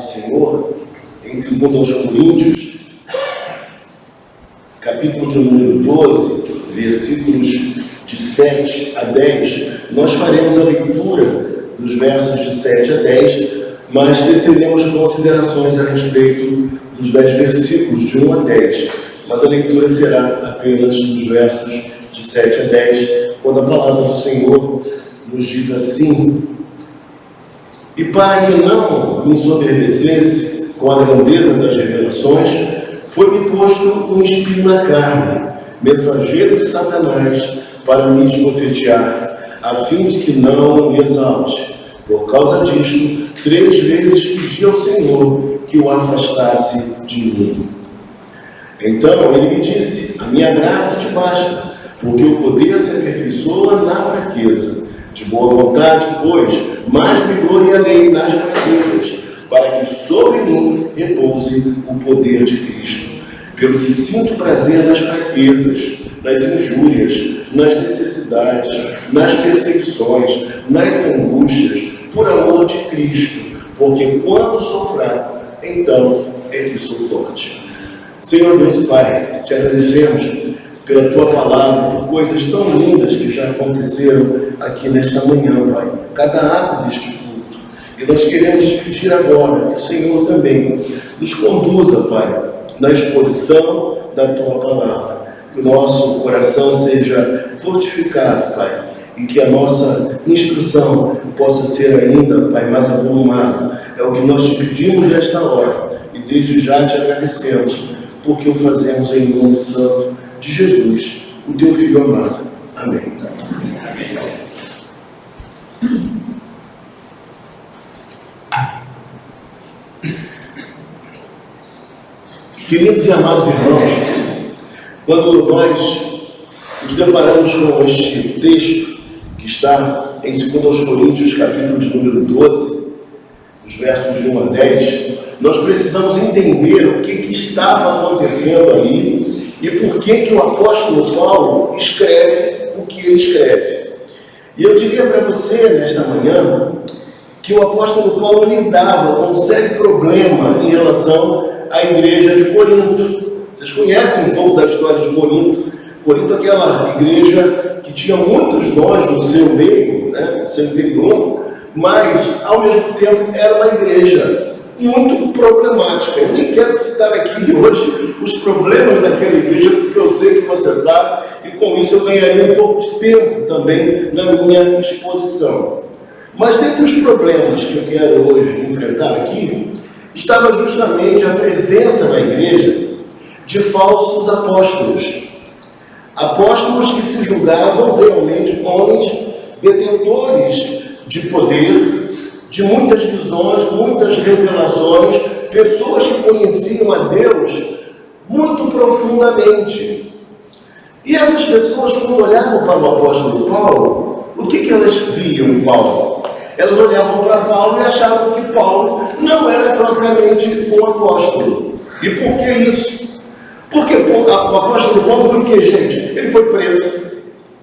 Senhor, em 2 Coríntios, capítulo de número 12, versículos de 7 a 10, nós faremos a leitura dos versos de 7 a 10, mas teceremos considerações a respeito dos 10 versículos de 1 a 10, mas a leitura será apenas dos versos de 7 a 10, quando a palavra do Senhor nos diz assim: e para que não me ensoberbecesse com a grandeza das revelações, foi-me posto um espinho na carne, mensageiro de Satanás, para me esbofetear, a fim de que não me exalte. Por causa disto, 3 vezes pedi ao Senhor que o afastasse de mim. Então ele me disse: a minha graça te basta, porque o poder se aperfeiçoa na fraqueza. De boa vontade, pois, mais me gloriarei nas fraquezas, para que sobre mim repouse o poder de Cristo. Pelo que sinto prazer nas fraquezas, nas injúrias, nas necessidades, nas perseguições, nas angústias, por amor de Cristo, porque quando sou fraco, então é que sou forte. Senhor Deus e Pai, te agradecemos pela Tua palavra, por coisas tão lindas que já aconteceram aqui nesta manhã, Pai, cada ato deste culto. E nós queremos te pedir agora que o Senhor também nos conduza, Pai, na exposição da Tua palavra, que o nosso coração seja fortificado, Pai, e que a nossa instrução possa ser ainda, Pai, mais avolumada. É o que nós te pedimos nesta hora, e desde já te agradecemos, porque o fazemos em nome santo de Jesus, o Teu Filho amado. Amém. Queridos e amados irmãos, quando nós nos deparamos com este texto que está em 2 Coríntios, capítulo de número 12, os versos de 1 a 10, nós precisamos entender o que estava acontecendo ali e por que o apóstolo Paulo escreve o que ele escreve. E eu diria para você, nesta manhã, que o apóstolo Paulo lidava com um sério problema em relação à igreja de Corinto. Vocês conhecem um pouco da história de Corinto. Corinto é aquela igreja que tinha muitos dons no seu meio, né, no seu interior, mas, ao mesmo tempo, era uma igreja muito problemática. Eu nem quero citar aqui hoje os problemas daquela igreja, porque eu sei que você sabe, e com isso eu ganharia um pouco de tempo também na minha exposição. Mas dentre os problemas que eu quero hoje enfrentar aqui, estava justamente a presença na igreja de falsos apóstolos. Apóstolos que se julgavam realmente homens detentores de poder, de muitas visões, muitas revelações, pessoas que conheciam a Deus muito profundamente. E essas pessoas, quando olhavam para o apóstolo Paulo, o que elas viam em Paulo? Elas olhavam para Paulo e achavam que Paulo não era propriamente um apóstolo. E por que isso? Porque o apóstolo Paulo foi o que, gente? Ele foi preso,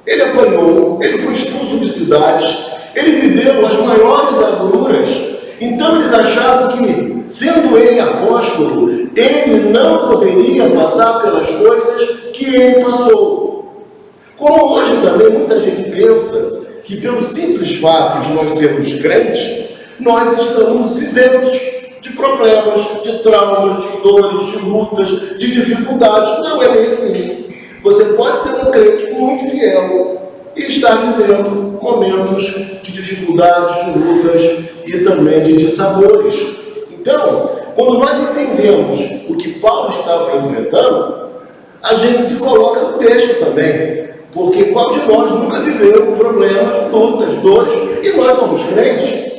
ele apanhou, ele foi expulso de cidades, ele viveu as maiores agruras. Então eles achavam que, sendo ele apóstolo, ele não poderia passar pelas coisas que ele passou. Como hoje também muita gente pensa que pelo simples fato de nós sermos crentes, nós estamos isentos de problemas, de traumas, de dores, de lutas, de dificuldades. Não é bem assim. Você pode ser um crente muito fiel e estar vivendo momentos de dificuldades, de lutas e também de dissabores. Então, quando nós entendemos o que Paulo estava enfrentando, a gente se coloca no texto também. Porque qual de nós nunca viveu problemas, lutas, dores, e nós somos crentes.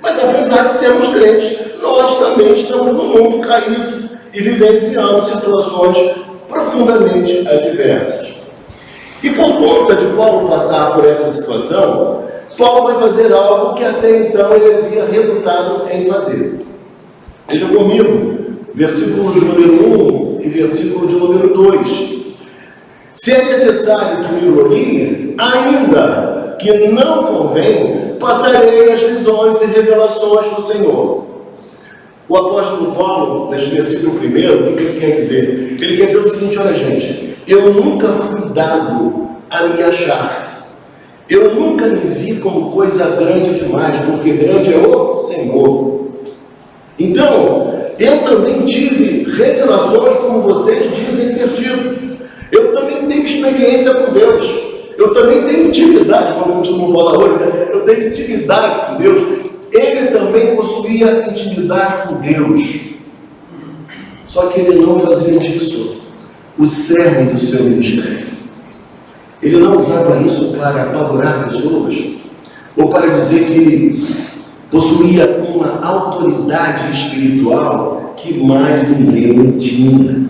Mas apesar de sermos crentes, nós também estamos no mundo caído e vivenciando situações profundamente adversas. E por conta de Paulo passar por essa situação, Paulo vai fazer algo que até então ele havia relutado em fazer. Veja comigo, versículo de número 1 e versículo de número 2. Se é necessário que me glorie, ainda que não convém, passarei as visões e revelações do Senhor. O apóstolo Paulo, neste versículo 1, o que ele quer dizer? Ele quer dizer o seguinte: olha, gente, eu nunca fui dado a me achar. Eu nunca me vi como coisa grande demais, porque grande é o Senhor. Então, eu também tive revelações como vocês dizem ter tido. Eu também tenho experiência com Deus. Eu também tenho intimidade, como eu costumo falar hoje, né? Eu tenho intimidade com Deus. Ele também possuía intimidade com Deus. Só que ele não fazia disso o cerne do seu ministério. Ele não usava isso para apavorar pessoas, ou para dizer que ele possuía uma autoridade espiritual que mais ninguém tinha.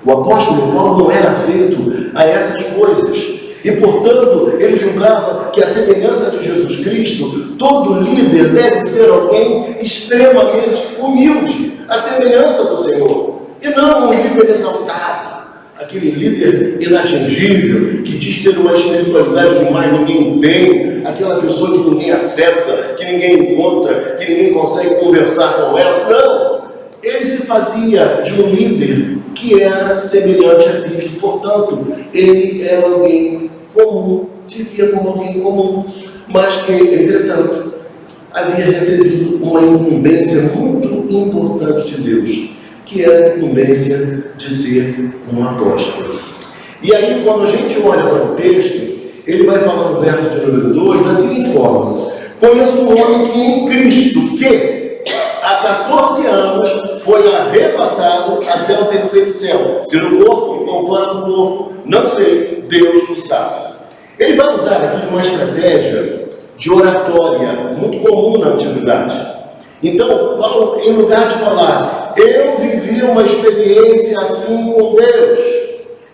O apóstolo Paulo não era feito a essas coisas. E, portanto, ele julgava que a semelhança de Jesus Cristo, todo líder deve ser alguém extremamente humilde, a semelhança do Senhor, e não um líder exaltado, aquele líder inatingível, que diz ter uma espiritualidade que mais ninguém tem, aquela pessoa que ninguém acessa, que ninguém encontra, que ninguém consegue conversar com ela. Não! Ele se fazia de um líder que era semelhante a Cristo. Portanto, ele era alguém comum, se via como alguém comum, mas que, entretanto, havia recebido uma incumbência muito importante de Deus, que era a incumbência de ser um apóstolo. E aí, quando a gente olha para o texto, ele vai falar no verso de número 2 da seguinte forma: conheço um homem que em Cristo, que há 14 anos foi arrebatado até o terceiro céu, se no corpo ou fora do corpo, não sei, Deus o sabe. Ele vai usar aqui uma estratégia de oratória muito comum na antiguidade. Então, Paulo, em lugar de falar, eu vivi uma experiência assim com Deus,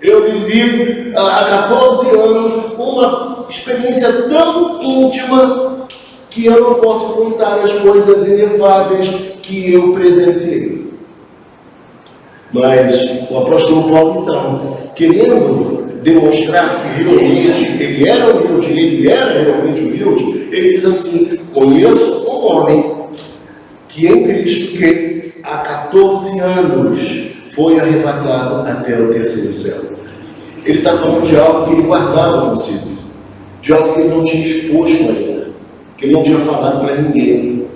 eu vivi há 14 anos uma experiência tão íntima que eu não posso contar as coisas inefáveis que eu presenciei. Mas o apóstolo Paulo, então, querendo demonstrar que realmente ele era humilde, ele era realmente humilde, ele diz assim: conheço um homem que em Cristo, que há 14 anos foi arrebatado até o terceiro céu. Ele está falando de algo que ele guardava no si, de algo que ele não tinha exposto ainda, que ele não tinha falado para ninguém,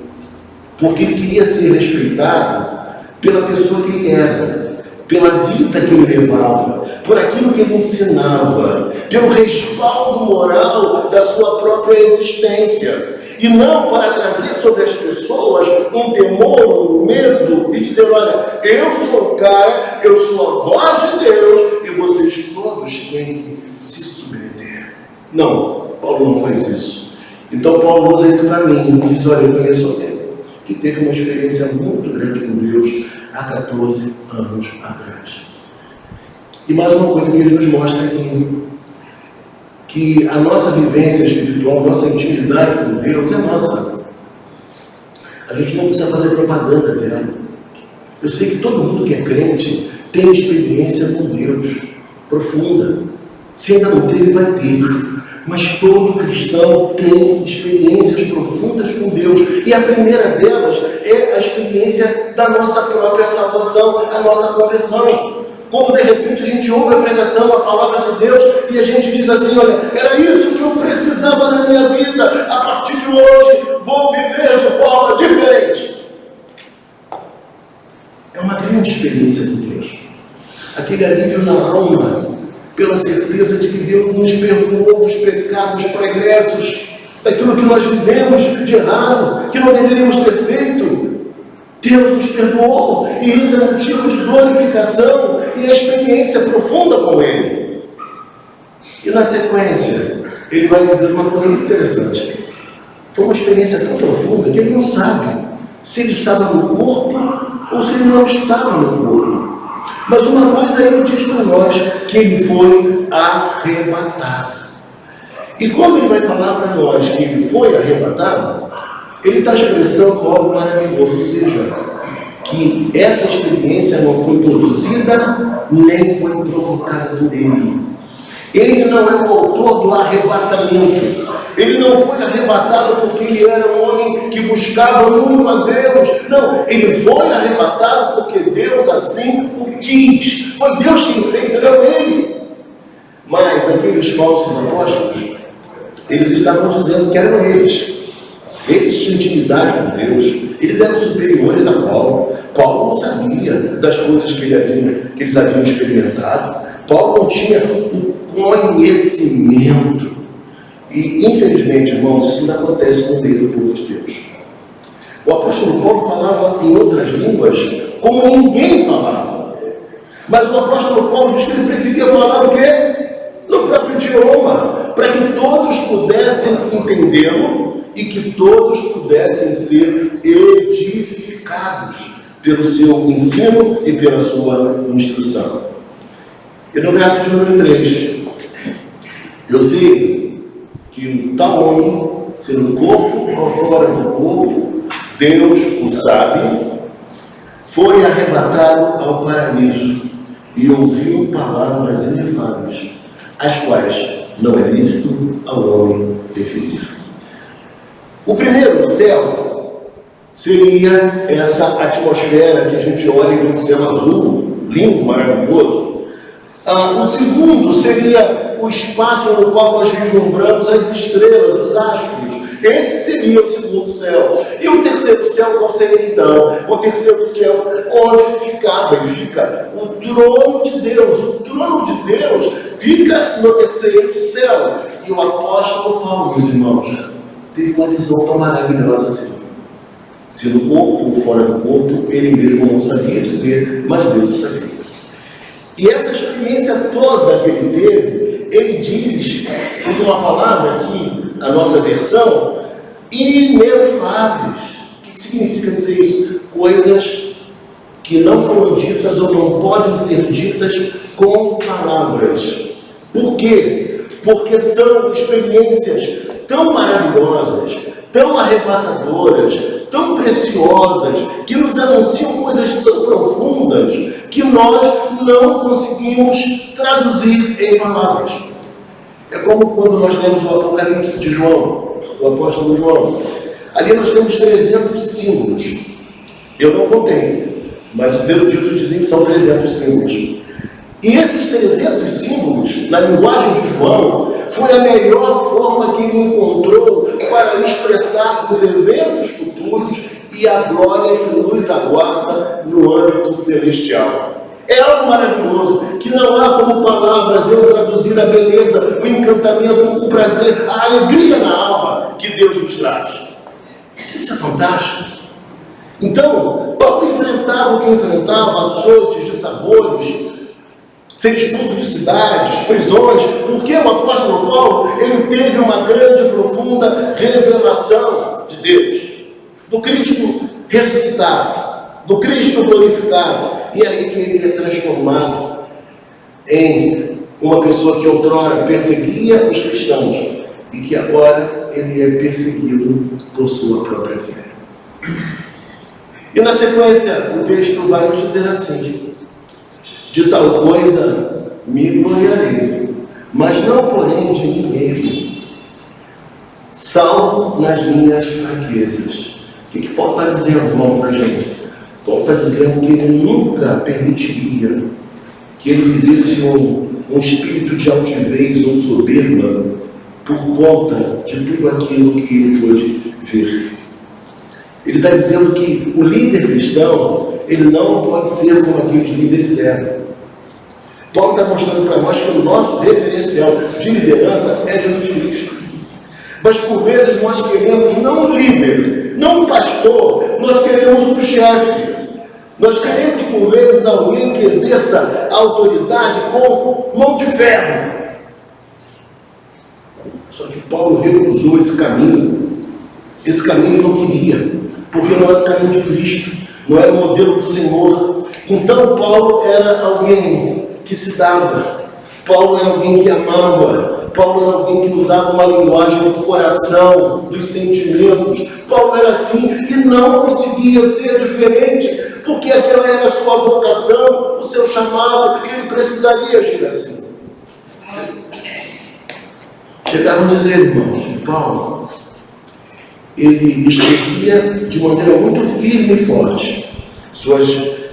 porque ele queria ser respeitado pela pessoa que ele era, pela vida que ele levava, por aquilo que ele ensinava, pelo respaldo moral da sua própria existência, e não para trazer sobre as pessoas um temor, um medo, e dizer: olha, eu sou o cara, eu sou a voz de Deus, e vocês todos têm que se submeter. Não, Paulo não faz isso. Então Paulo usa esse caminho, diz: olha, eu conheço alguém que teve uma experiência muito grande com Deus há 14 anos atrás. E mais uma coisa que ele nos mostra aqui, que a nossa vivência espiritual, a nossa intimidade com Deus é nossa. A gente não precisa fazer propaganda dela. Eu sei que todo mundo que é crente tem experiência com Deus profunda. Se ainda não teve, vai ter. Mas todo cristão tem experiências profundas com Deus. E a primeira delas é a experiência da nossa própria salvação, a nossa conversão. Quando de repente a gente ouve a pregação, a palavra de Deus, e a gente diz assim: olha, era isso que eu precisava na minha vida, a partir de hoje vou viver de forma diferente. É uma grande experiência com Deus. Aquele alívio na alma, pela certeza de que Deus nos perdoou dos pecados pregressos, daquilo que nós fizemos de errado, que não deveríamos ter feito. Deus nos perdoou, e isso é motivo de glorificação e experiência profunda com Ele. E na sequência, ele vai dizer uma coisa muito interessante. Foi uma experiência tão profunda que ele não sabe se ele estava no corpo ou se ele não estava no corpo. Mas uma coisa ele diz para nós, que ele foi arrebatado. E quando ele vai falar para nós que ele foi arrebatado, ele está expressando algo maravilhoso, ou seja, que essa experiência não foi produzida, nem foi provocada por ele. Ele não é o autor do arrebatamento. Ele não foi arrebatado porque ele era um homem que buscava muito a Deus. Não, ele foi arrebatado porque Deus assim o quis. Foi Deus quem fez, não ele. Mas aqueles falsos apóstolos, eles estavam dizendo que eram eles. Eles tinham intimidade com Deus, eles eram superiores a Paulo. Paulo não sabia das coisas que eles haviam experimentado. Paulo não tinha o conhecimento. E, infelizmente, irmãos, isso ainda acontece no meio do povo de Deus. O apóstolo Paulo falava em outras línguas como ninguém falava. Mas o apóstolo Paulo diz que ele preferia falar o quê? No próprio idioma, para que todos pudessem entendê-lo e que todos pudessem ser edificados pelo seu ensino e pela sua instrução. E no verso de número 3, eu sei que tal homem, se no corpo ou fora do corpo, Deus o sabe, foi arrebatado ao paraíso e ouviu palavras inefáveis, as quais não é lícito ao homem definir. O primeiro céu seria essa atmosfera que a gente olha e vê um céu azul, lindo, maravilhoso. O segundo seria o espaço no qual nós vislumbramos as estrelas, os astros. Esse seria o segundo céu. E o terceiro céu, qual seria então? O terceiro céu, onde ficava e fica o trono de Deus. O trono de Deus fica no terceiro céu. E o apóstolo Paulo, meus irmãos, teve uma visão tão maravilhosa assim. Se no corpo ou fora do corpo, ele mesmo não sabia dizer, mas Deus sabia. E essa experiência toda que ele teve, ele diz, usa uma palavra aqui, a nossa versão, inefáveis. O que significa dizer isso? Coisas que não foram ditas ou não podem ser ditas com palavras. Por quê? Porque são experiências tão maravilhosas, tão arrebatadoras, tão preciosas, que nos anunciam coisas tão profundas que nós não conseguimos traduzir em palavras. É como quando nós lemos o Apocalipse de João, o apóstolo João. Ali nós temos 300 símbolos. Eu não contei, mas os eruditos dizem que são 300 símbolos. E esses 300 símbolos, na linguagem de João, foi a melhor forma que ele encontrou para expressar os eventos futuros e a glória que nos aguarda no âmbito celestial. É algo maravilhoso, que não há como palavras eu traduzir a beleza, o encantamento, o prazer, a alegria na alma que Deus nos traz. Isso é fantástico. Então, Paulo enfrentava o que enfrentava, açoites de sabores, ser expulso de cidades, prisões, porque o apóstolo Paulo, ele teve uma grande e profunda revelação de Deus, do Cristo ressuscitado, do Cristo glorificado, e aí que ele é transformado em uma pessoa que outrora perseguia os cristãos, e que agora ele é perseguido por sua própria fé. E na sequência, o texto vai nos dizer assim: de tal coisa me gloriarei, mas não porém de mim mesmo, salvo nas minhas fraquezas. O que Paulo está dizendo, irmão, para a gente? Paulo está dizendo que ele nunca permitiria que ele vivesse um espírito de altivez ou soberba por conta de tudo aquilo que ele pôde ver. Ele está dizendo que o líder cristão, ele não pode ser como aqueles líderes eram. Paulo está mostrando para nós que o nosso referencial de liderança é Jesus Cristo. Mas por vezes nós queremos não um líder, não um pastor, nós queremos um chefe. Nós queremos por vezes alguém que exerça a autoridade com mão de ferro. Só que Paulo recusou esse caminho. Esse caminho não queria, porque não era o caminho de Cristo, não era o modelo do Senhor. Então Paulo era alguém que se dava, Paulo era alguém que amava, Paulo era alguém que usava uma linguagem do coração, dos sentimentos. Paulo era assim e não conseguia ser diferente, porque aquela era a sua vocação, o seu chamado, e ele precisaria agir assim. Chegaram a dizer, irmãos, de Paulo, ele escrevia de maneira muito firme e forte. Suas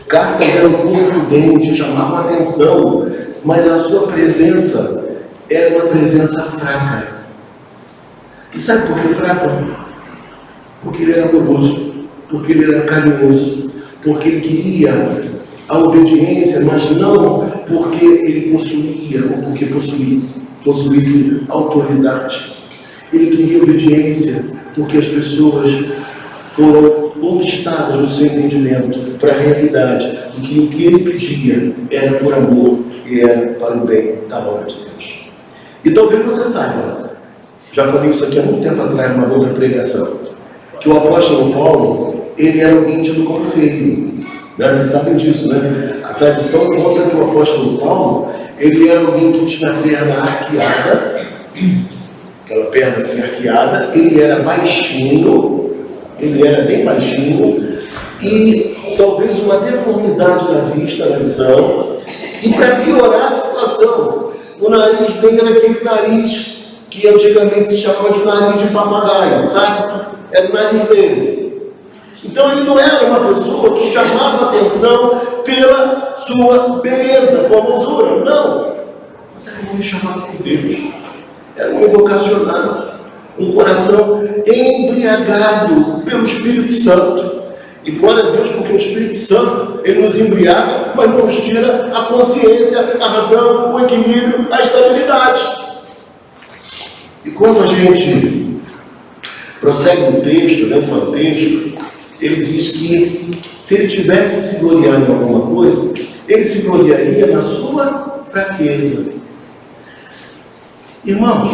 cartas eram contundentes, chamavam atenção, mas a sua presença era uma presença fraca. E sabe por que fraca? Porque ele era amoroso, porque ele era carinhoso, porque ele queria a obediência, mas não porque ele possuía ou porque possuísse autoridade. Ele queria obediência porque as pessoas foram conquistadas no seu entendimento para a realidade de que o que ele pedia era por amor e era para o bem da obra de Deus. E talvez você saiba, já falei isso aqui há muito tempo atrás, numa outra pregação, que o apóstolo Paulo, ele era alguém tido como feio. Vocês sabem disso, né? A tradição conta que o apóstolo Paulo, ele era alguém que tinha a perna arqueada, aquela perna assim arqueada, ele era baixinho, ele era bem baixinho, e talvez uma deformidade na vista, na visão, e para piorar a situação, o nariz dele era aquele nariz que antigamente se chamava de nariz de papagaio, sabe? Era o nariz dele. Então ele não era uma pessoa que chamava atenção pela sua beleza, formosura, não. Mas era um homem chamado por Deus. Era um evocacionado, um coração embriagado pelo Espírito Santo. E glória a Deus, porque o Espírito Santo, ele nos embriaga, mas não nos tira a consciência, a razão, o equilíbrio, a estabilidade. E quando a gente prossegue no texto, lendo o texto, ele diz que se ele tivesse se gloriar em alguma coisa, ele se gloriaria na sua fraqueza. Irmãos,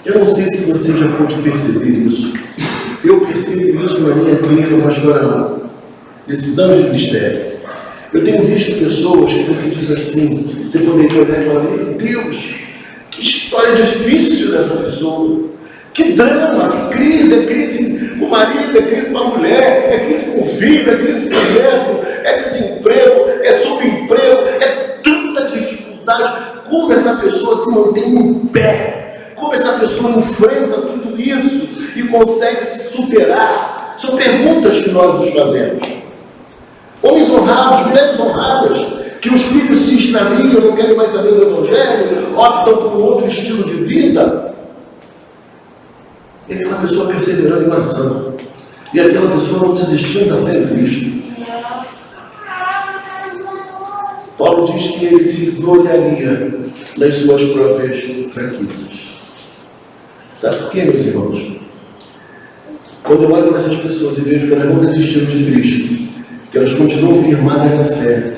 eu não sei se você já pôde perceber isso. Eu percebo isso na minha clínica pastoral, nesses anos de ministério. Eu tenho visto pessoas que você diz assim, você poderia olhar e falar, meu Deus, que história difícil dessa pessoa. Que drama, que crise, é crise com o marido, é crise com a mulher, é crise com o filho, é crise com o neto, é desemprego, é subemprego, é tanta dificuldade. Como essa pessoa se mantém em pé? Como essa pessoa enfrenta tudo isso e consegue se superar? São perguntas que nós nos fazemos. Homens honrados, mulheres honradas, que os filhos se extraviam, não querem mais saber do Evangelho, optam por um outro estilo de vida. E aquela pessoa perseverando em oração. E aquela pessoa não desistindo da fé em Cristo. Paulo diz que ele se gloriaria nas suas próprias fraquezas. Sabe por quê, meus irmãos? Quando eu olho para essas pessoas e vejo que elas não desistiram de Cristo, que elas continuam firmadas na fé,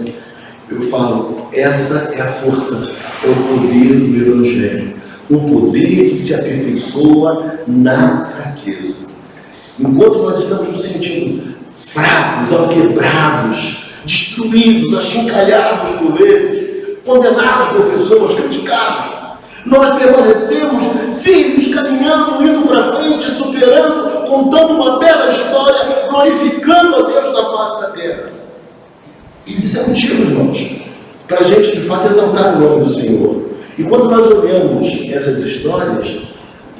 eu falo, essa é a força, é o poder do Evangelho. Um poder que se aperfeiçoa na fraqueza. Enquanto nós estamos nos sentindo fracos, alquebrados, destruídos, achincalhados por vezes, condenados por pessoas, criticados, nós permanecemos firmes, caminhando, indo para frente, superando, contando uma bela história, glorificando a Deus da face da terra. Isso é motivo, irmãos, para a gente de fato exaltar o nome do Senhor. E quando nós olhamos essas histórias,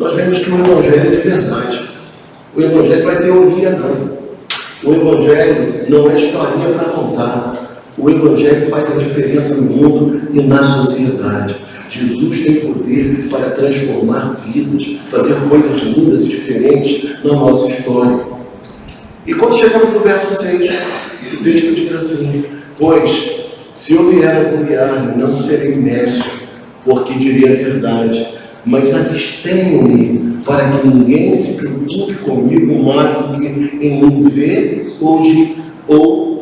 nós vemos que o Evangelho é de verdade. O Evangelho não é teoria, não. O Evangelho não é historinha para contar. O Evangelho faz a diferença no mundo e na sociedade. Jesus tem poder para transformar vidas, fazer coisas lindas e diferentes na nossa história. E quando chegamos no verso 6, o texto diz assim: pois, se eu vier a gloriar-me, não serei nécio, porque direi a verdade, mas abstenho-me para que ninguém se preocupe comigo mais do que em mim ver ou de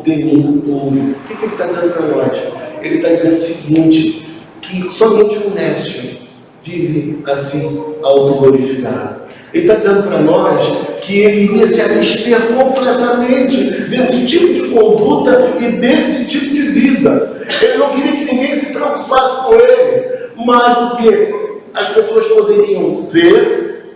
mim ouvir. O que ele está dizendo para nós? Ele está dizendo o seguinte, que somente o nécio vive assim autoglorificado. Ele está dizendo para nós que ele iria se abster completamente desse tipo de conduta e desse tipo de vida. Ele não queria que ninguém se preocupasse com ele, mais do que as pessoas poderiam ver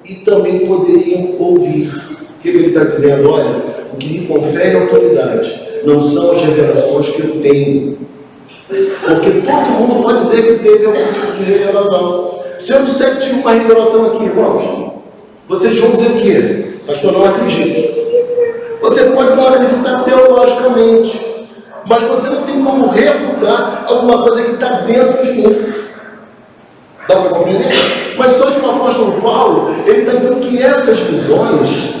e também poderiam ouvir. O que ele está dizendo? Olha, o que me confere autoridade não são as revelações que eu tenho, porque todo mundo pode dizer que teve algum tipo de revelação. Se eu disser que tive uma revelação aqui, irmãos, vocês vão dizer o quê? Pastor, não acredito. Você pode não acreditar teologicamente, mas você não tem como refutar alguma coisa que está dentro de mim. Dá para compreender? Mas só que o apóstolo Paulo, ele está dizendo que essas visões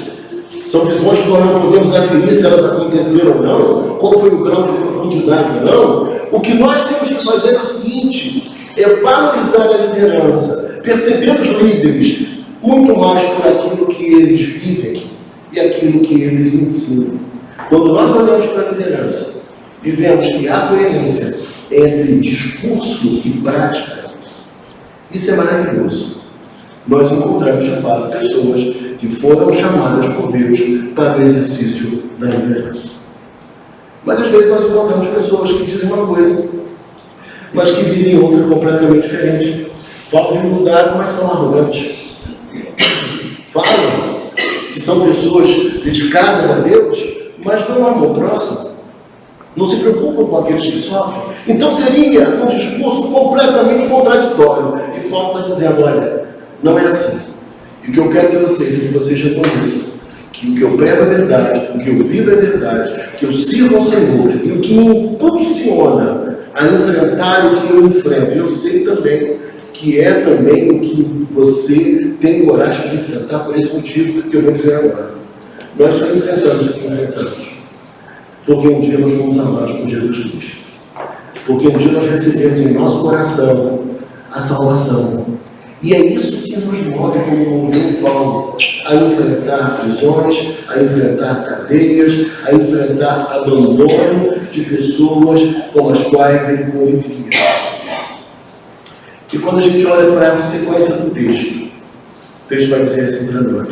são visões que nós não podemos aferir se elas aconteceram ou não, qual foi o grau de profundidade ou não. O que nós temos que fazer é o seguinte, é valorizar a liderança, perceber os líderes muito mais por aquilo que eles vivem e aquilo que eles ensinam. Quando nós olhamos para a liderança e vemos que há coerência entre discurso e prática, isso é maravilhoso. Nós encontramos, de fato, pessoas que foram chamadas por Deus para o exercício da liderança. Mas, às vezes, nós encontramos pessoas que dizem uma coisa, mas que vivem outra completamente diferente. Falam de humildade, mas são arrogantes. Falam que são pessoas dedicadas a Deus, mas não amam o próximo. Não se preocupam com aqueles que sofrem. Então seria um discurso completamente contraditório. E Paulo está dizendo, olha, não é assim. E o que eu quero de vocês é que vocês reconheçam que o que eu prego é verdade, o que eu vivo é verdade, que eu sirvo ao Senhor, e o que me impulsiona a enfrentar o que eu enfrento. Eu sei também que é também o que você tem coragem de enfrentar por esse motivo que eu vou dizer agora. Nós só enfrentamos o que enfrentamos. Porque um dia nós fomos amados por Jesus Cristo. Porque um dia nós recebemos em nosso coração a salvação. E é isso que nos move, como moveu Paulo, a enfrentar prisões, a enfrentar cadeias, a enfrentar abandono de pessoas com as quais ele convivia. E quando a gente olha para a sequência do texto, o texto vai dizer assim para nós: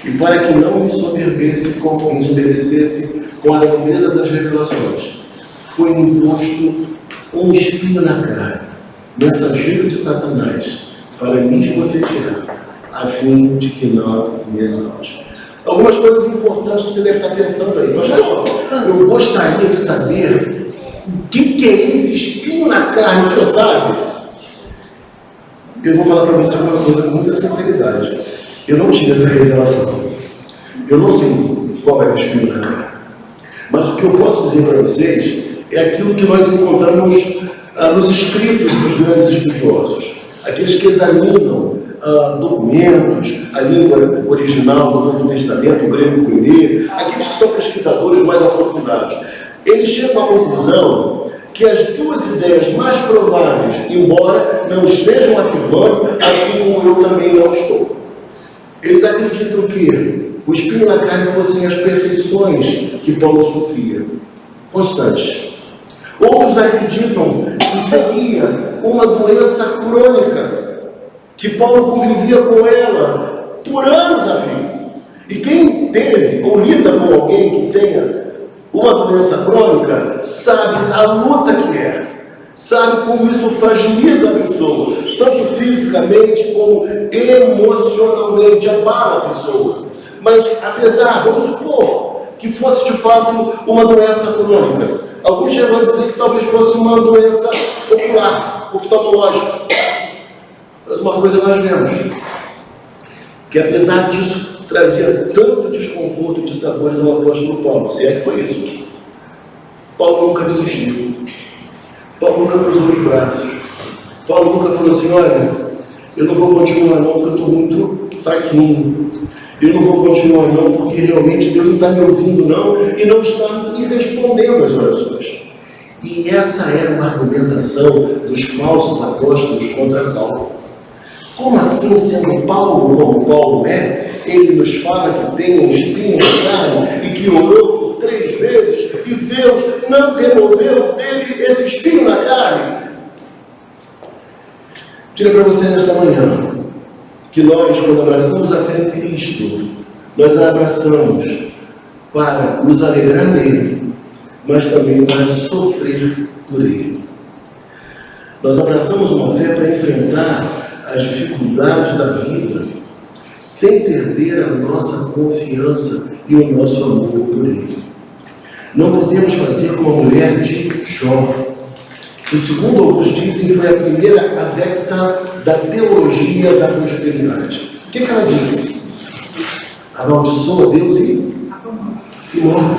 e para que não me ensoberbecesse com a grandeza das revelações, foi imposto um espinho na carne, mensageiro de Satanás, para me esbofetear, a fim de que não me exalte. Algumas coisas importantes que você deve estar pensando aí. Pastor, eu gostaria de saber o que é esse espinho na carne, o senhor sabe? Eu vou falar para você uma coisa com muita sinceridade. Eu não tive essa revelação. Eu não sei qual é o espinho na carne. Mas o que eu posso dizer para vocês é aquilo que nós encontramos nos escritos dos grandes estudiosos. Aqueles que examinam documentos, a língua original do Novo Testamento, o grego koiné, aqueles que são pesquisadores mais aprofundados. Eles chegam à conclusão que as duas ideias mais prováveis, embora não estejam afirmando, assim como eu também não estou. Eles acreditam que o espinho na carne fossem as perseguições que Paulo sofria, constantes. Outros acreditam que seria uma doença crônica, que Paulo convivia com ela por anos a fio. E quem teve ou lida com alguém que tenha uma doença crônica, sabe a luta que é, sabe como isso fragiliza a pessoa, tanto fisicamente como emocionalmente, abala a pessoa. Mas apesar, vamos supor, que fosse de fato uma doença crônica, alguns chegam a dizer que talvez fosse uma doença ocular, oftalmológica. Mas uma coisa nós vemos, que apesar disso trazia tanto desconforto e dissabores ao apóstolo Paulo, se é que foi isso. Paulo nunca desistiu. Paulo nunca cruzou os braços. Paulo nunca falou assim, olha, eu não vou continuar não, porque eu estou muito fraquinho. Eu não vou continuar não, porque realmente Deus não está me ouvindo não, e não está me respondendo às orações. E essa era uma argumentação dos falsos apóstolos contra Paulo. Como assim, sendo Paulo como Paulo é, ele nos fala que tem um espinho na carne e que orou por 3 vezes e Deus não removeu dele esse espinho na carne? Diria para você nesta manhã que nós, quando abraçamos a fé em Cristo, nós a abraçamos para nos alegrar nele, mas também para sofrer por ele. Nós abraçamos uma fé para enfrentar as dificuldades da vida, sem perder a nossa confiança e o nosso amor por ele. Não podemos fazer como a mulher de Jó, que, segundo alguns dizem, foi a primeira adepta da teologia da prosperidade. O que ela disse? amaldiçoa Deus e morre.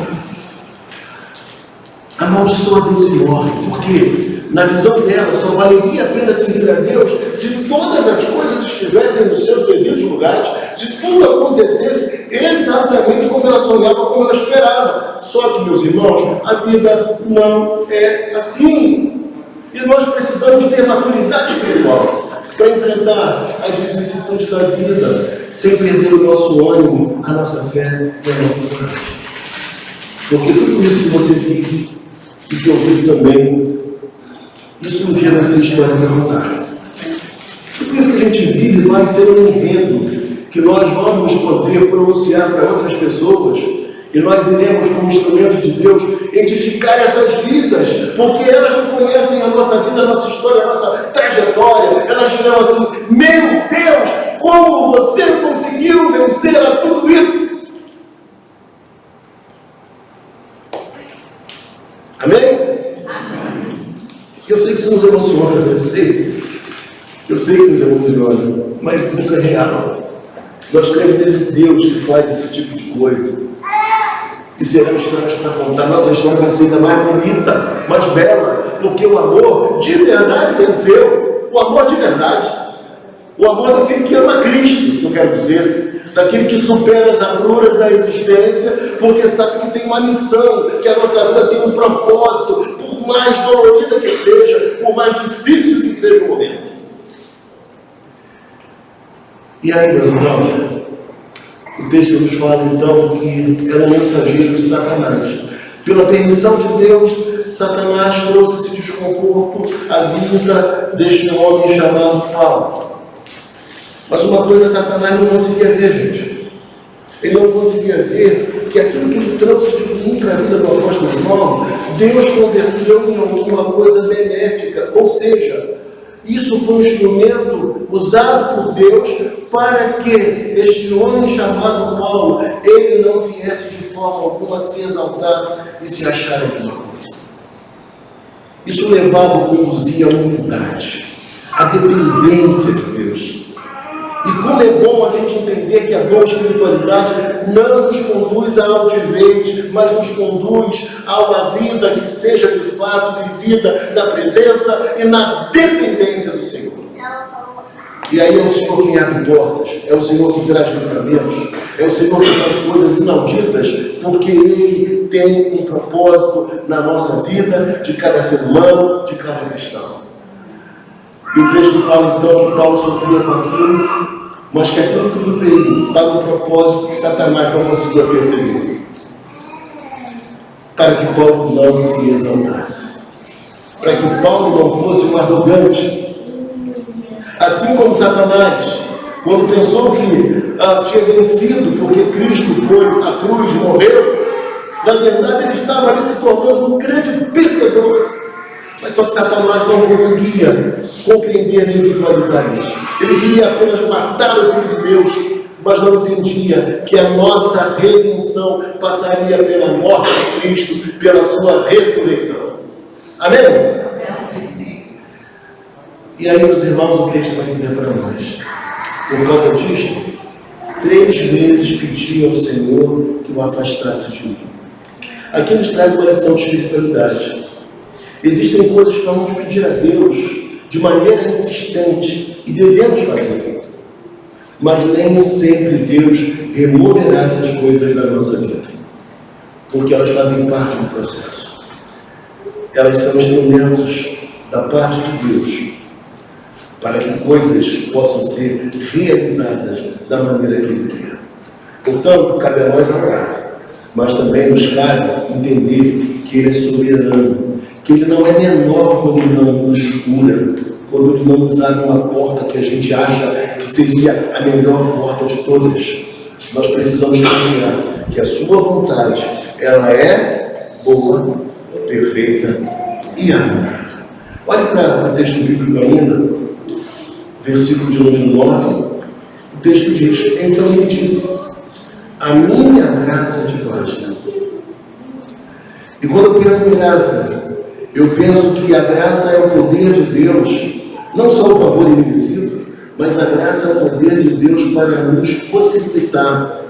Amaldiçoa Deus e morre. Por quê? Na visão dela, só valeria a pena seguir a Deus se todas as coisas estivessem nos seus devidos lugares, se tudo acontecesse exatamente como ela sonhava, como ela esperava. Só que, meus irmãos, a vida não é assim. E nós precisamos ter maturidade espiritual para enfrentar as vicissitudes da vida, sem perder o nosso ânimo, a nossa fé e a nossa coragem. Porque tudo isso que você vive e que eu vivo também, isso um dia vai ser história derrotada. Tudo isso que a gente vive vai ser um enredo que nós vamos poder pronunciar para outras pessoas, e nós iremos, como instrumentos de Deus, edificar essas vidas, porque elas não conhecem a nossa vida, a nossa história, a nossa trajetória. Elas dirão assim: meu Deus, como você conseguiu vencer a tudo isso? Amém? Eu sei que isso nos emociona, eu sei que nos emociona, mas isso é real. Nós cremos nesse Deus que faz esse tipo de coisa. E serão histórias para contar. Nossa história vai ser ainda mais bonita, mais bela, porque o amor de verdade venceu. O amor de verdade. O amor daquele que ama Cristo, eu quero dizer. Daquele que supera as agruras da existência, porque sabe que tem uma missão, que a nossa vida tem um propósito, por mais dolorida que seja, por mais difícil que seja o momento. E aí, meus irmãos, o texto nos fala então que era um mensageiro de Satanás. Pela permissão de Deus, Satanás trouxe esse desconforto à vida deste homem chamado Paulo. Mas uma coisa Satanás não conseguia ver, gente. Ele não conseguia ver que aquilo que ele trouxe de ruim para a vida do apóstolo Paulo, Deus converteu em alguma coisa benéfica. Ou seja, isso foi um instrumento usado por Deus para que este homem chamado Paulo, ele não viesse de forma alguma a se exaltar e se achar alguma coisa. Isso levava ou conduzia à humildade, à dependência de Deus. E como é bom a gente entender que a boa espiritualidade não nos conduz à altivez, mas nos conduz a uma vida que seja de fato vivida na presença e na dependência do Senhor. E aí é o Senhor quem abre portas, é o Senhor que traz livramentos, é o Senhor que faz coisas inauditas, porque Ele tem um propósito na nossa vida, de cada ser humano, de cada cristão. E o texto fala então que Paulo sofria com aquilo, mas que aquilo tudo veio para um propósito que Satanás não conseguia perceber. Para que Paulo não se exaltasse. Para que Paulo não fosse um arrogante. Assim como Satanás, quando pensou que tinha vencido porque Cristo foi à cruz, morreu, na verdade ele estava ali se tornando um grande perdedor. Mas só que Satanás não conseguia compreender nem visualizar isso. Ele queria apenas matar o Filho de Deus, mas não entendia que a nossa redenção passaria pela morte de Cristo, pela sua ressurreição. Amém? E aí, meus irmãos, o texto vai dizer para nós: por causa disto, 3 vezes pedi ao Senhor que o afastasse de mim. Aqui nos traz uma lição de espiritualidade. Existem coisas que vamos pedir a Deus de maneira insistente e devemos fazer, mas nem sempre Deus removerá essas coisas da nossa vida, porque elas fazem parte do processo. Elas são instrumentos da parte de Deus para que coisas possam ser realizadas da maneira que Ele quer. Portanto, cabe a nós orar, mas também nos cabe entender que Ele é soberano, que Ele não é menor quando Ele não nos cura, quando Ele não nos abre uma porta que a gente acha que seria a melhor porta de todas. Nós precisamos confiar que a sua vontade, ela é boa, perfeita e agradável. Olhe para o texto bíblico ainda, versículo de número 9, o texto diz: então ele disse, a minha graça te basta. E quando eu penso em graça, eu penso que a graça é o poder de Deus, não só o favor imerecido, mas a graça é o poder de Deus para nos possibilitar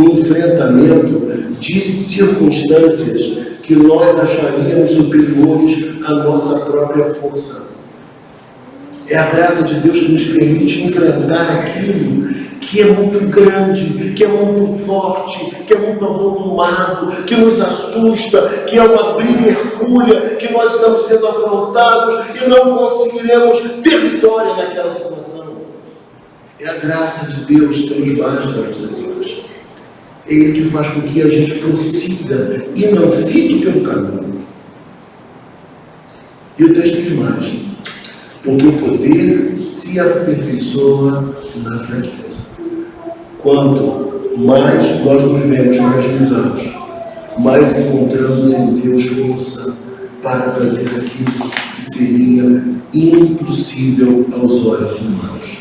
um enfrentamento de circunstâncias que nós acharíamos superiores à nossa própria força. É a graça de Deus que nos permite enfrentar aquilo que é muito grande, que é muito forte, que é muito avolumado, que nos assusta, que é uma briga hercúlea, que nós estamos sendo afrontados e não conseguiremos ter vitória naquela situação. É a graça de Deus que nos basta muitas horas. É Ele que faz com que a gente prossiga e não fique pelo caminho. E o texto diz mais: porque o poder se aperfeiçoa na fraqueza. Quanto mais nós nos vemos fragilizados, mais encontramos em Deus força para fazer aquilo que seria impossível aos olhos humanos.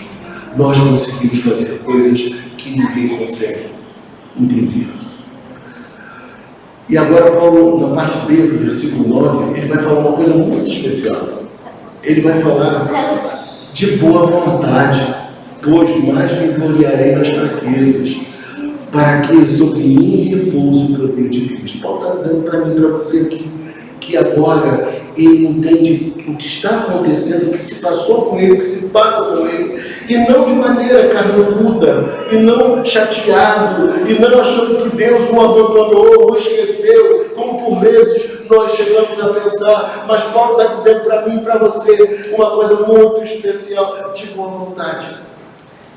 Nós conseguimos fazer coisas que ninguém consegue entender. E agora Paulo, na parte B do versículo 9, ele vai falar uma coisa muito especial. Ele vai falar de boa vontade, pois mais me gloriarei nas fraquezas, para que sobre mim repouse o poder de Cristo. Paulo está dizendo para mim e para você aqui, que agora ele entende o que está acontecendo, o que se passou com ele, o que se passa com ele, e não de maneira carrancuda, e não chateado, e não achando que Deus o abandonou, o esqueceu, como por vezes nós chegamos a pensar. Mas Paulo está dizendo para mim e para você uma coisa muito especial, de boa vontade.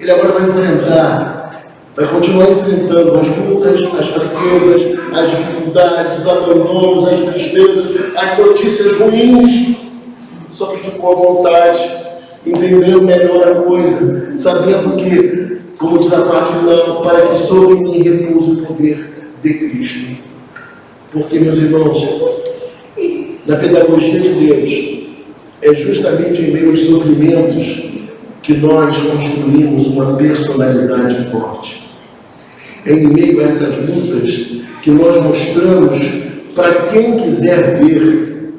Ele agora vai enfrentar, vai continuar enfrentando as lutas, as fraquezas, as dificuldades, os abandonos, as tristezas, as notícias ruins, só que de boa vontade, entendendo melhor a coisa, sabendo que, como diz a parte final, para que sobre mim repouse o poder de Cristo. Porque, meus irmãos, na pedagogia de Deus, é justamente em meio aos sofrimentos que nós construímos uma personalidade forte. É em meio a essas lutas que nós mostramos para quem quiser ver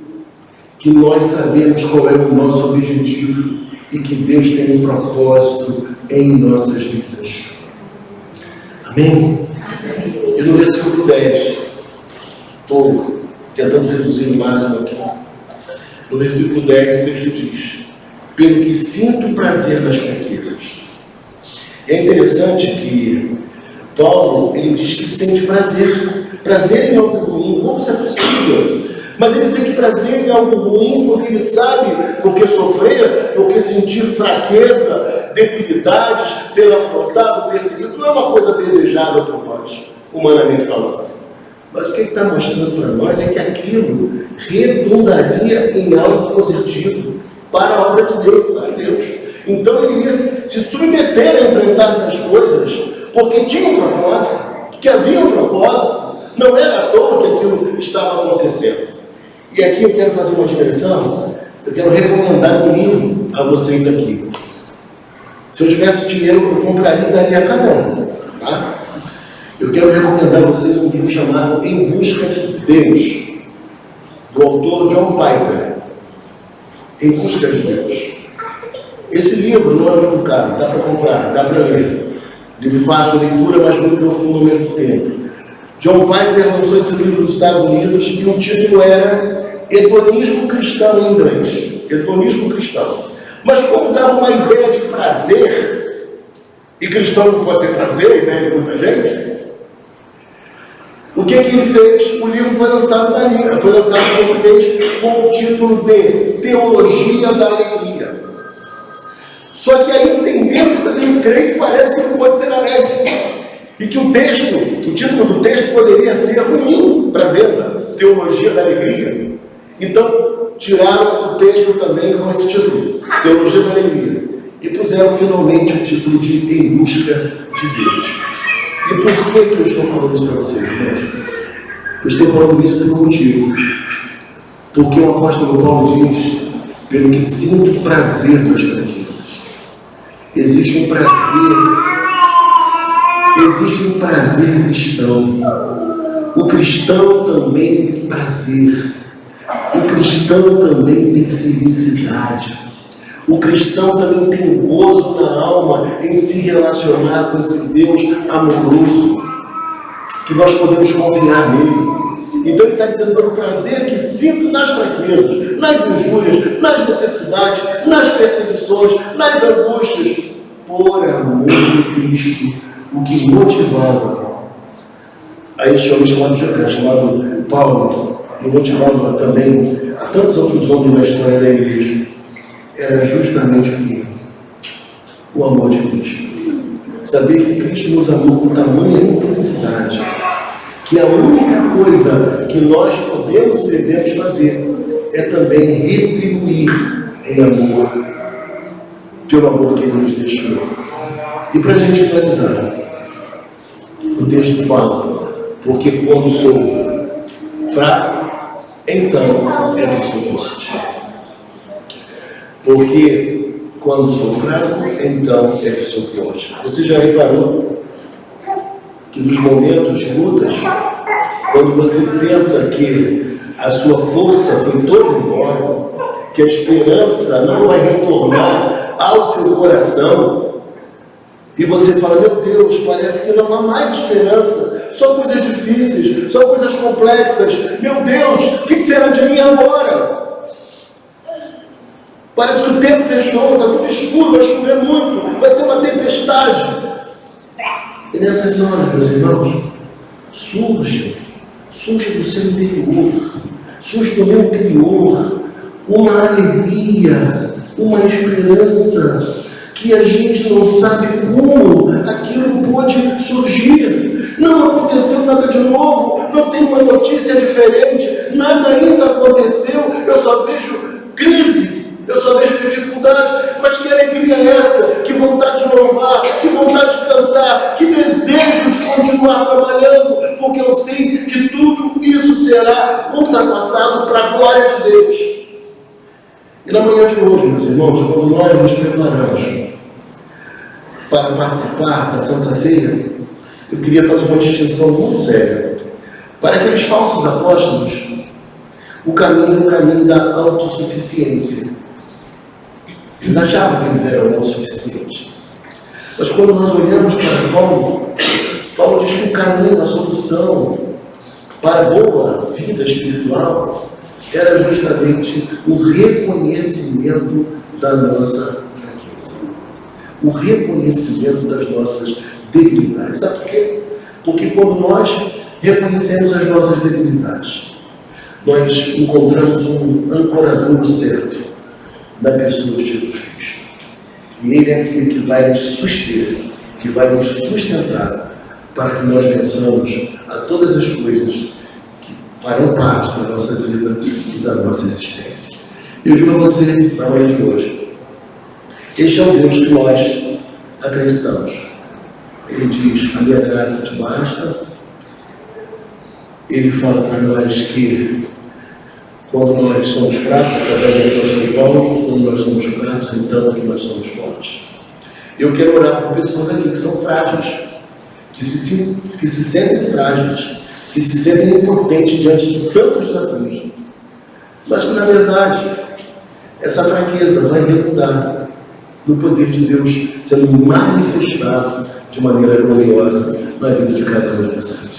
que nós sabemos qual é o nosso objetivo e que Deus tem um propósito em nossas vidas. Amém? E no versículo 10, estou tentando reduzir o máximo aqui. No versículo 10 o texto diz: pelo que sinto prazer nas fraquezas. É interessante que Paulo, ele diz que sente prazer em algo ruim. Como isso é possível? Mas ele sente prazer em algo ruim porque ele sabe porque sofrer, porque sentir fraqueza, debilidades, ser afrontado, perseguido, não é uma coisa desejável por nós, humanamente falando. Mas o que ele está mostrando para nós é que aquilo redundaria em algo positivo para a obra de Deus e para Deus. Então ele iria se submeter a enfrentar as coisas, porque tinha um propósito, que havia um propósito, não era à toa que aquilo estava acontecendo. E aqui eu quero fazer uma digressão, eu quero recomendar um livro a vocês aqui. Se eu tivesse dinheiro, eu compraria e daria a cada um, tá? Eu quero recomendar a vocês um livro chamado Em Busca de Deus, do autor John Piper. Em Busca de Deus. Esse livro não é um livro caro, dá para comprar, dá para ler. Livro fácil de leitura, mas muito profundo ao mesmo tempo. John Piper lançou esse livro nos Estados Unidos e o título era Hedonismo Cristão em inglês. Hedonismo Cristão. Mas como dava uma ideia de prazer, e cristão não pode ter prazer, ideia de muita gente, o que ele fez? O livro foi lançado na língua, foi lançado em português com o título de Teologia da Alegria. Só que aí, entendendo que também o crente parece que não pode ser alegre. E que o texto, o título do texto poderia ser ruim para venda, Teologia da Alegria. Então, tiraram o texto também com esse título, Teologia da Alegria. E puseram finalmente o título de Em Busca de Deus. E por que eu estou falando isso para vocês, irmãos? Eu estou falando isso por um motivo. Porque o apóstolo Paulo diz, pelo que sinto prazer nas fraquezas. Existe um prazer cristão. O cristão também tem prazer. O cristão também tem felicidade. O cristão também tem gozo na alma em se relacionar com esse Deus amoroso. que nós podemos confiar nele. Então ele está dizendo, pelo prazer que sinto nas fraquezas, nas injúrias, nas necessidades, nas perseguições, nas angústias, por amor de Cristo, o que motivava a este homem chamado Paulo, e motivava também a tantos outros homens na história da igreja, era justamente o que? O amor de Cristo. Saber que Cristo nos amou com tamanha intensidade, que a única coisa que nós podemos e devemos fazer é também retribuir em amor, pelo amor que Ele nos deixou. E para a gente finalizar, o texto fala, porque quando sou fraco, então é que sou forte. Porque quando sou fraco, então é que sou forte. Você já reparou que nos momentos de lutas, quando você pensa que a sua força foi toda embora, que a esperança não vai retornar ao seu coração, e você fala, meu Deus, parece que não há mais esperança, só coisas difíceis, só coisas complexas, meu Deus, o que será de mim agora? Parece que o tempo fechou, está tudo escuro, vai chover muito, vai ser uma tempestade. E nessas horas, meus irmãos, surge do seu interior, surge do meu interior uma alegria, uma esperança, que a gente não sabe como aquilo pode surgir. Não aconteceu nada de novo, não tem uma notícia diferente, nada ainda aconteceu, eu só vejo crise, eu só vejo dificuldade, mas que alegria é essa? Que vontade de louvar, que vontade de cantar, que desejo de continuar trabalhando, porque eu sei que tudo isso será ultrapassado para a glória de Deus. E na manhã de hoje, meus irmãos, quando nós nos preparamos para participar da Santa Ceia, eu queria fazer uma distinção muito séria. Para aqueles falsos apóstolos, o caminho é o caminho da autossuficiência. Eles achavam que eles eram autossuficientes. Mas quando nós olhamos para Paulo diz que o caminho da solução para a boa vida espiritual era justamente o reconhecimento da nossa fraqueza. O reconhecimento das nossas debilidades. Sabe por quê? Porque quando nós reconhecemos as nossas debilidades, nós encontramos um ancorador certo na pessoa de Jesus Cristo. E Ele é aquele que vai nos suster, que vai nos sustentar para que nós vençamos a todas as coisas que farão parte da nossa vida e da nossa existência. Eu digo a você, na manhã de hoje, este é o Deus que nós acreditamos. Ele diz, a minha graça te basta. Ele fala para nós que quando nós somos fracos, através do apóstolo Paulo, quando nós somos fracos, então é que nós somos fortes. Eu quero orar por pessoas aqui que são frágeis, que se sentem frágeis, que se sentem impotentes diante de tantos desafios, mas que na verdade essa fraqueza vai redundar no poder de Deus sendo manifestado de maneira gloriosa na vida de cada um de vocês.